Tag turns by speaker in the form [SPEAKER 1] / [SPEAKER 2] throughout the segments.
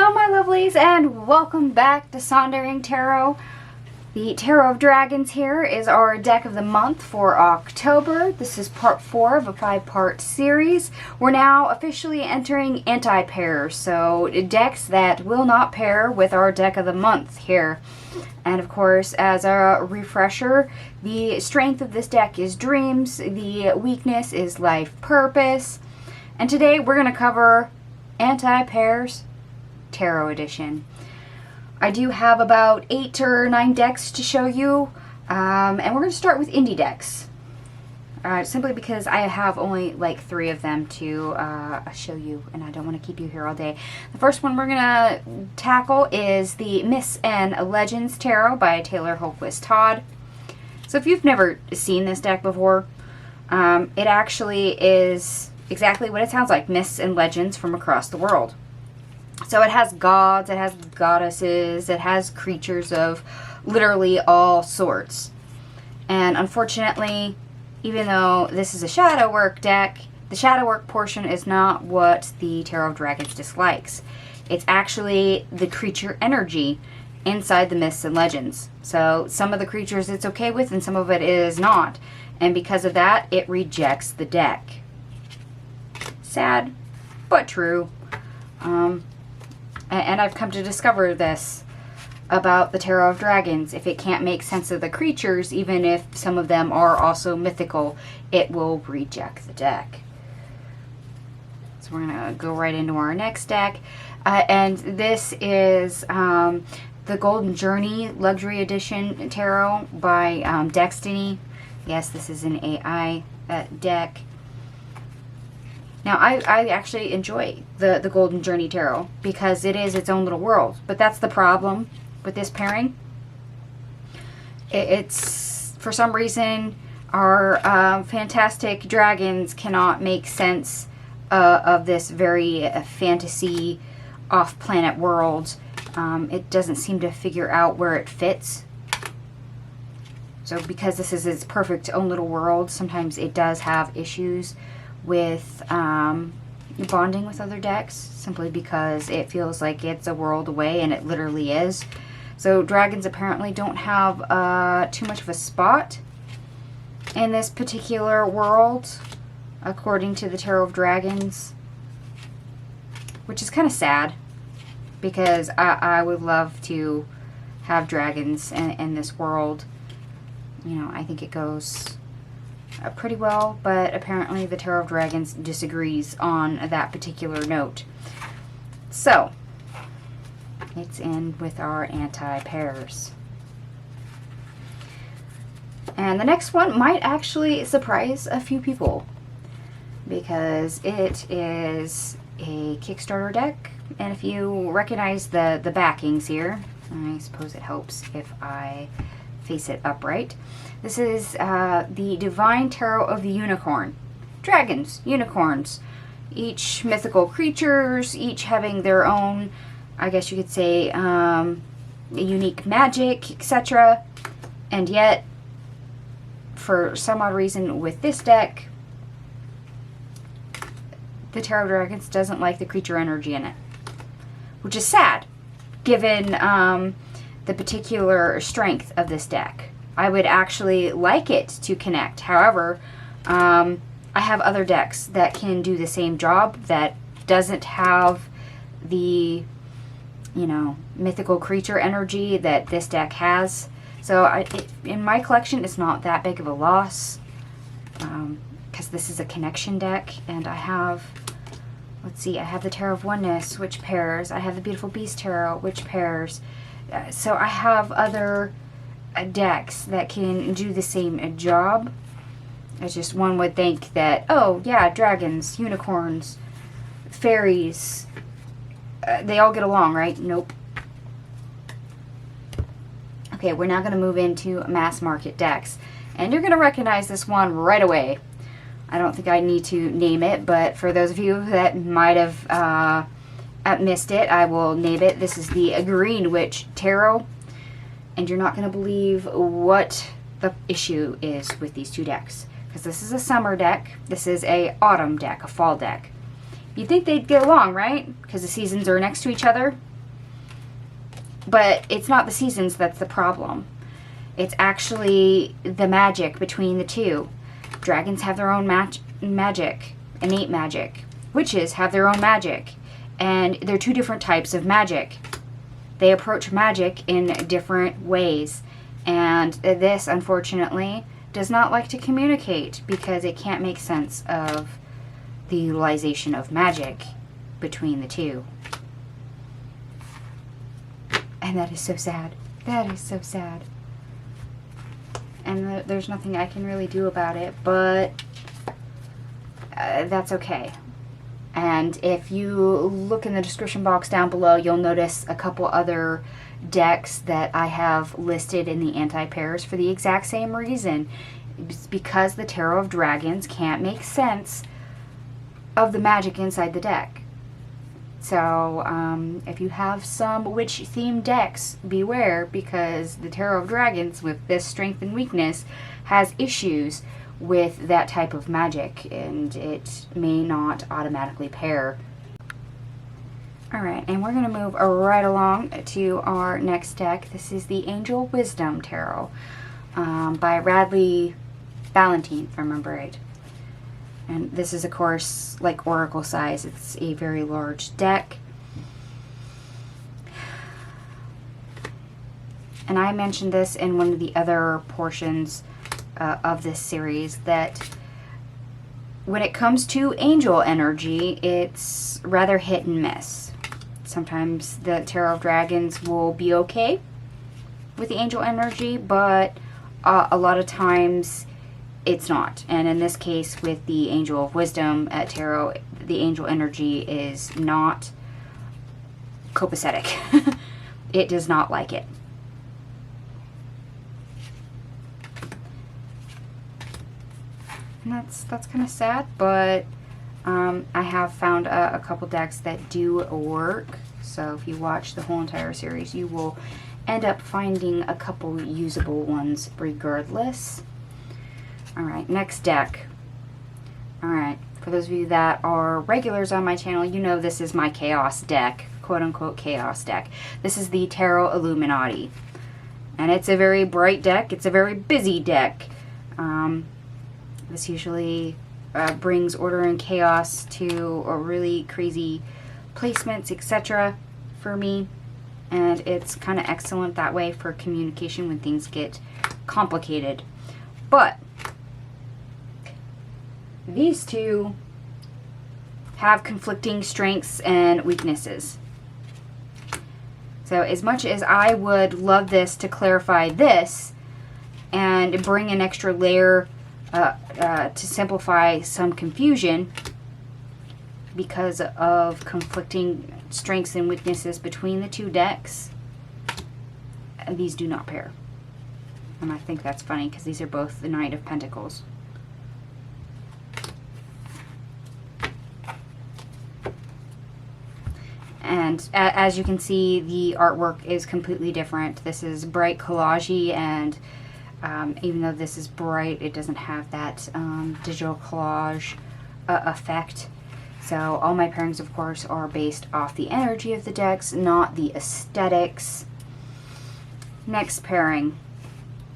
[SPEAKER 1] Hello my lovelies, and welcome back to Sondering Tarot. The Tarot of Dragons here is our deck of the month for October. This is part 4 of a 5-part series. We're now officially entering anti-pairs, so decks that will not pair with our deck of the month here. And of course, as a refresher, the strength of this deck is dreams, the weakness is life purpose. And today we're going to cover anti-pairs Tarot edition. I do have about 8 or 9 decks to show you, and we're going to start with indie decks, simply because I have only like 3 of them to show you, and I don't want to keep you here all day. The first one we're going to tackle is the Myths and Legends Tarot by Taylor Hocus Todd. So if you've never seen this deck before, it actually is exactly what it sounds like, myths and legends from across the world. So it has gods, it has goddesses, it has creatures of literally all sorts. And unfortunately, even though this is a shadow work deck, the shadow work portion is not what the Tarot of Dragons dislikes. It's actually the creature energy inside the myths and legends. So some of the creatures it's okay with and some of it is not. And because of that, it rejects the deck. Sad, but true. And I've come to discover this about the Tarot of Dragons. If it can't make sense of the creatures, even if some of them are also mythical, it will reject the deck. So we're going to go right into our next deck. And this is the Golden Journey Luxury Edition Tarot by Destiny. Yes, this is an AI deck. Now, I actually enjoy the Golden Journey Tarot because it is its own little world. But that's the problem with this pairing. It's, for some reason, our fantastic dragons cannot make sense of this very fantasy off-planet world. It doesn't seem to figure out where it fits. So because this is its perfect own little world, sometimes it does have issues with bonding with other decks, simply because it feels like it's a world away, and it literally is. So dragons apparently don't have too much of a spot in this particular world, according to the Tarot of Dragons, which is kind of sad, because I would love to have dragons in this world. You know, I think it goes pretty well, but apparently the Tarot of Dragons disagrees on that particular note. So, let's end with our anti-pairs. And the next one might actually surprise a few people, because it is a Kickstarter deck, and if you recognize the backings here, I suppose it helps if I face it upright. This is the Divine Tarot of the Unicorn. Dragons, unicorns, each mythical creatures, each having their own, I guess you could say, unique magic, etc. And yet, for some odd reason with this deck, the Tarot of Dragons doesn't like the creature energy in it, which is sad, given the particular strength of this deck. I would actually like it to connect. However, I have other decks that can do the same job that doesn't have the, you know, mythical creature energy that this deck has. So in my collection, it's not that big of a loss, because this is a connection deck, and I have, let's see, I have the Tarot of Oneness, which pairs. I have the Beautiful Beast Tarot, which pairs. So I have other decks that can do the same job. It's just one would think that, oh yeah, dragons, unicorns, fairies, they all get along, right? Nope. Okay, we're now going to move into mass market decks, and you're going to recognize this one right away. I don't think I need to name it, but for those of you that might have missed it, I will name it. This is the Green Witch Tarot. And you're not going to believe what the issue is with these two decks. Because this is a summer deck. This is a autumn deck, a fall deck. You'd think they'd get along, right? Because the seasons are next to each other. But it's not the seasons that's the problem. It's actually the magic between the two. Dragons have their own magic, innate magic. Witches have their own magic. And they're two different types of magic. They approach magic in different ways. And this, unfortunately, does not like to communicate because it can't make sense of the utilization of magic between the two. And that is so sad. That is so sad. And there's nothing I can really do about it, but that's okay. And if you look in the description box down below, you'll notice a couple other decks that I have listed in the anti-pairs for the exact same reason. It's because the Tarot of Dragons can't make sense of the magic inside the deck. So if you have some witch-themed decks, beware, because the Tarot of Dragons, with this strength and weakness, has issues with that type of magic, and it may not automatically pair. Alright, and we're going to move right along to our next deck. This is the Angel Wisdom Tarot by Radley Valentine, if I remember right. And this is, of course, like Oracle size. It's a very large deck. And I mentioned this in one of the other portions of this series, that when it comes to angel energy, it's rather hit and miss. Sometimes the Tarot of Dragons will be okay with the angel energy, but a lot of times it's not. And in this case, with the Angel of Wisdom at Tarot, the angel energy is not copacetic. It does not like it. And that's kind of sad, but I have found a couple decks that do work. So if you watch the whole entire series, you will end up finding a couple usable ones regardless. Alright, next deck. Alright, for those of you that are regulars on my channel, you know this is my chaos deck, quote-unquote chaos deck. This is the Tarot Illuminati. And it's a very bright deck. It's a very busy deck. This usually brings order and chaos to really crazy placements, etc. for me. And it's kind of excellent that way for communication when things get complicated. But these two have conflicting strengths and weaknesses. So as much as I would love this to clarify this and bring an extra layer to simplify some confusion because of conflicting strengths and weaknesses between the two decks, these do not pair. And I think that's funny because these are both the Knight of Pentacles. And as you can see, the artwork is completely different. This is bright collage-y, and even though this is bright, it doesn't have that digital collage effect. So all my pairings, of course, are based off the energy of the decks, not the aesthetics. Next pairing.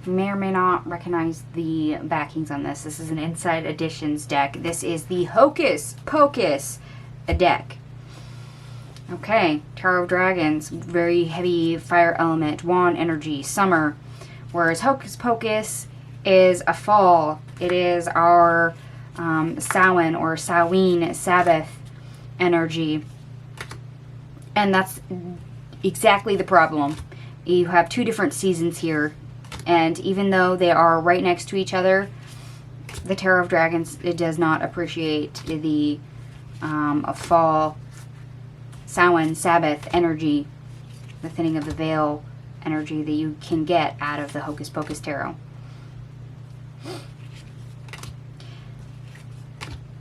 [SPEAKER 1] You may or may not recognize the backings on this. This is an Inside Editions deck. This is the Hocus Pocus deck. Okay, Tarot of Dragons, very heavy fire element, wand energy, summer. Whereas Hocus Pocus is a fall. It is our Samhain or Samhain, Sabbath energy. And that's exactly the problem. You have two different seasons here. And even though they are right next to each other, the Tarot of Dragons, it does not appreciate the fall, Samhain, Sabbath energy, the thinning of the veil energy that you can get out of the Hocus Pocus Tarot.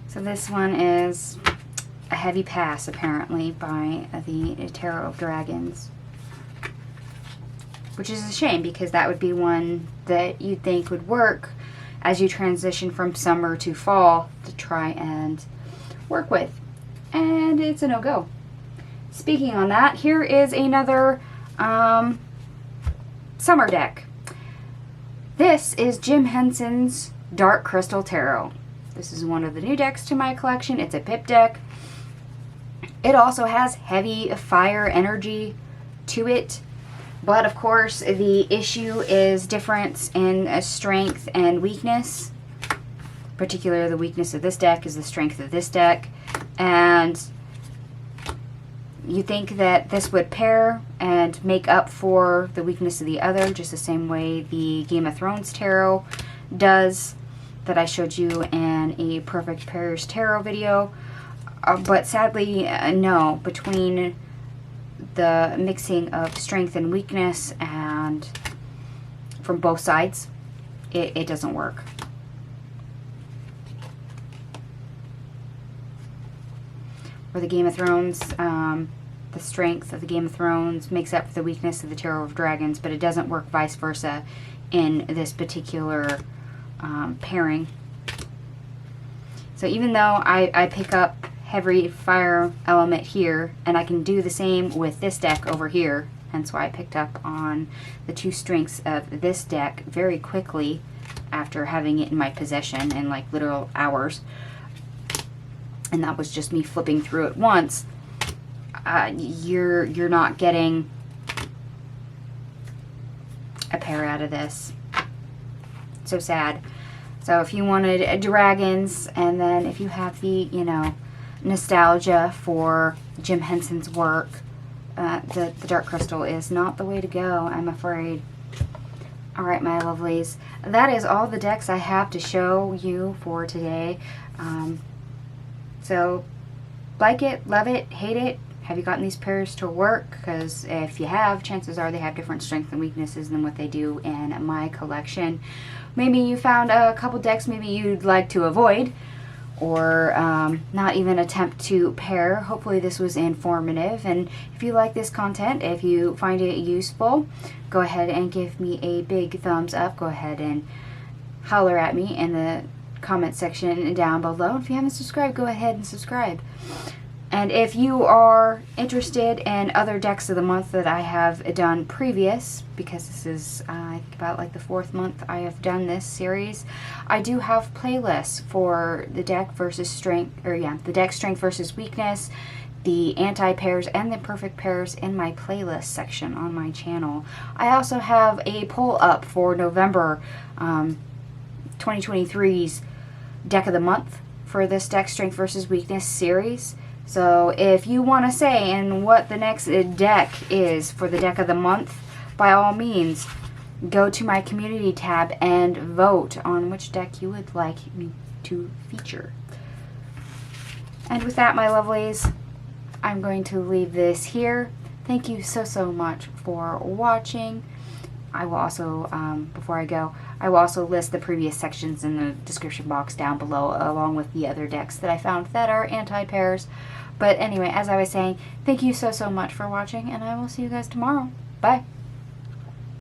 [SPEAKER 1] So this one is a heavy pass, apparently, by the Tarot of Dragons. Which is a shame, because that would be one that you'd think would work as you transition from summer to fall to try and work with. And it's a no-go. Speaking on that, here is another Summer deck. This is Jim Henson's Dark Crystal Tarot. This is one of the new decks to my collection. It's a pip deck. It also has heavy fire energy to it. But of course, the issue is difference in strength and weakness. Particularly the weakness of this deck is the strength of this deck. And you think that this would pair and make up for the weakness of the other, just the same way the Game of Thrones tarot does, that I showed you in a Perfect Pairs tarot video. But sadly, no. Between the mixing of strength and weakness and from both sides, it doesn't work. For the Game of Thrones, the strength of the Game of Thrones makes up for the weakness of the Tarot of Dragons, but it doesn't work vice versa in this particular pairing. So even though I pick up heavy fire element here, and I can do the same with this deck over here, hence why I picked up on the two strengths of this deck very quickly after having it in my possession in like literal hours. And that was just me flipping through it once. You're not getting a pair out of this. So sad. So if you wanted dragons, and then if you have the, you know, nostalgia for Jim Henson's work, the Dark Crystal is not the way to go, I'm afraid. Alright, my lovelies. That is all the decks I have to show you for today. So, like it, love it, hate it. Have you gotten these pairs to work? Because if you have, chances are they have different strengths and weaknesses than what they do in my collection. Maybe you found a couple decks maybe you'd like to avoid, or not even attempt to pair. Hopefully this was informative. And if you like this content, if you find it useful, go ahead and give me a big thumbs up. Go ahead and holler at me in the comment section down below. If you haven't subscribed, go ahead and subscribe. And if you are interested in other decks of the month that I have done previous, because this is I think about like the 4th month I have done this series, I do have playlists for the deck versus strength, or yeah, the deck strength versus weakness, the anti-pairs and the perfect pairs in my playlist section on my channel. I also have a poll up for November 2023's deck of the month for this deck strength versus weakness series. So if you want to say and what the next deck is for the deck of the month, by all means go to my community tab and vote on which deck you would like me to feature. And with that, my lovelies, I'm going to leave this here. Thank you so much for watching. I will also, before I go, I will also list the previous sections in the description box down below, along with the other decks that I found that are anti-pairs. But anyway, as I was saying, thank you so much for watching, and I will see you guys tomorrow. Bye!